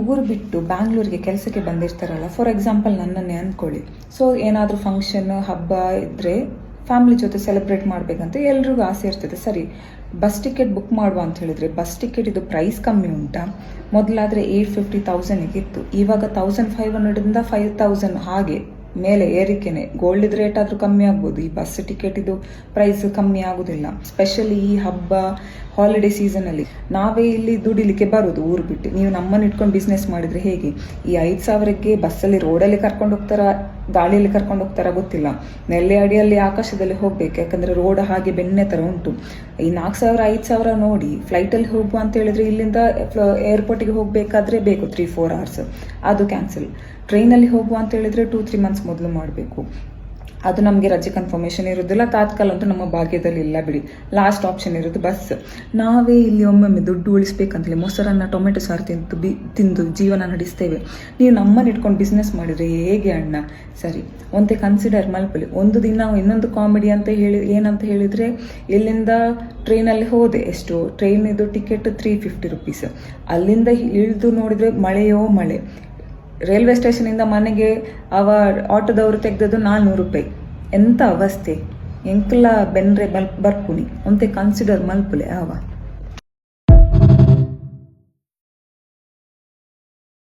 ಊರು ಬಿಟ್ಟು ಬ್ಯಾಂಗ್ಳೂರಿಗೆ ಕೆಲಸಕ್ಕೆ ಬಂದಿರ್ತಾರಲ್ಲ, ಫಾರ್ ಎಕ್ಸಾಂಪಲ್ ನನ್ನನ್ನೇ ಅಂದ್ಕೊಳ್ಳಿ. ಸೊ ಏನಾದರೂ ಫಂಕ್ಷನ್ ಹಬ್ಬ ಇದ್ದರೆ ಫ್ಯಾಮಿಲಿ ಜೊತೆ ಸೆಲೆಬ್ರೇಟ್ ಮಾಡಬೇಕಂತ ಎಲ್ರಿಗೂ ಆಸೆ ಇರ್ತದೆ. ಸರಿ, ಬಸ್ ಟಿಕೆಟ್ ಬುಕ್ ಮಾಡುವ ಅಂತ ಹೇಳಿದರೆ ಬಸ್ ಟಿಕೆಟ್ ಇದು ಪ್ರೈಸ್ ಕಮ್ಮಿ ಉಂಟಾ? ಮೊದಲಾದರೆ 850,000 ಇತ್ತು, ಇವಾಗ 1500 5000 ಹಾಗೆ ಮೇಲೆ ಏರಿಕೆನೆ. ಗೋಲ್ಡ್ ರೇಟ್ ಆದರೂ ಕಮ್ಮಿ ಆಗ್ಬೋದು, ಈ ಬಸ್ ಟಿಕೆಟ್ ಇದು ಪ್ರೈಸ್ ಕಮ್ಮಿ ಆಗೋದಿಲ್ಲ. ಸ್ಪೆಷಲಿ ಈ ಹಬ್ಬ ಹಾಲಿಡೇ ಸೀಸನಲ್ಲಿ ನಾವೇ ಇಲ್ಲಿ ದುಡಿಲಿಕ್ಕೆ ಬರೋದು ಊರು ಬಿಟ್ಟು. ನೀವು ನಮ್ಮನ್ನು ಇಟ್ಕೊಂಡು ಬಿಸ್ನೆಸ್ ಮಾಡಿದರೆ ಹೇಗೆ? ಈ 5,000ಕ್ಕೆ ಬಸ್ಸಲ್ಲಿ ರೋಡಲ್ಲಿ ಕರ್ಕೊಂಡು ಹೋಗ್ತಾರ, ಗಾಳಿಯಲ್ಲಿ ಕರ್ಕೊಂಡು ಹೋಗ್ತಾರ ಗೊತ್ತಿಲ್ಲ. ನೆಲ್ಲೆ ಅಡಿಯಲ್ಲಿ ಆಕಾಶದಲ್ಲಿ ಹೋಗ್ಬೇಕು, ಯಾಕಂದರೆ ರೋಡ್ ಹಾಗೆ ಬೆಣ್ಣೆ ಥರ ಉಂಟು. ಈ 4,000 5,000 ನೋಡಿ ಫ್ಲೈಟಲ್ಲಿ ಹೋಗುವ ಅಂತ ಹೇಳಿದ್ರೆ ಇಲ್ಲಿಂದ ಏರ್ಪೋರ್ಟಿಗೆ ಹೋಗಬೇಕಾದ್ರೆ ಬೇಕು 3-4 hours, ಅದು ಕ್ಯಾನ್ಸಲ್. ಟ್ರೈನಲ್ಲಿ ಹೋಗುವ ಅಂತ ಹೇಳಿದ್ರೆ 2-3 months ಮೊದಲು ಮಾಡಬೇಕು. ಅದು ನಮಗೆ ರಜೆ ಕನ್ಫರ್ಮೇಷನ್ ಇರೋದಿಲ್ಲ. ತಾತ್ಕಾಲ ಅಂತೂ ನಮ್ಮ ಭಾಗ್ಯದಲ್ಲಿ ಇಲ್ಲ ಬಿಡಿ. ಲಾಸ್ಟ್ ಆಪ್ಷನ್ ಇರೋದು ಬಸ್. ನಾವೇ ಇಲ್ಲಿ ಒಮ್ಮೊಮ್ಮೆ ದುಡ್ಡು ಉಳಿಸ್ಬೇಕಂತಲೇ ಮೊಸರನ್ನ ಟೊಮೆಟೊ ಸಾರು ತಿಂದು ಜೀವನ ನಡೆಸ್ತೇವೆ. ನೀವು ನಮ್ಮನ್ನು ಇಟ್ಕೊಂಡು ಬಿಸ್ನೆಸ್ ಮಾಡಿದರೆ ಹೇಗೆ ಅಣ್ಣ? ಸರಿ, ಒಂದೇ ಕನ್ಸಿಡರ್ ಮಲ್ಪಲಿ. ಒಂದು ದಿನ ಇನ್ನೊಂದು ಕಾಮಿಡಿ ಅಂತ ಏನಂತ ಹೇಳಿದರೆ, ಇಲ್ಲಿಂದ ಟ್ರೈನಲ್ಲಿ ಹೋದೆ, ಎಷ್ಟು ಟ್ರೈನಿದು ಟಿಕೆಟ್ 350 rupees. ಅಲ್ಲಿಂದ ಇಳಿದು ನೋಡಿದರೆ ಮಳೆಯೋ ಮಳೆ. ರೈಲ್ವೆ ಸ್ಟೇಷನಿಂದ ಮನೆಗೆ ಆಟೋದವರು ತೆಗೆದದ್ದು 400 ರೂಪಾಯಿ. ಎಂಥ ಅವಸ್ಥೆ! ಎಂಕ್ಲ ಬೆನ್ರೆ ಬರ್ಪುನಿ ಒಂತೆ ಕನ್ಸಿಡರ್ ಮಲ್ಪುಲೆ ಆವ.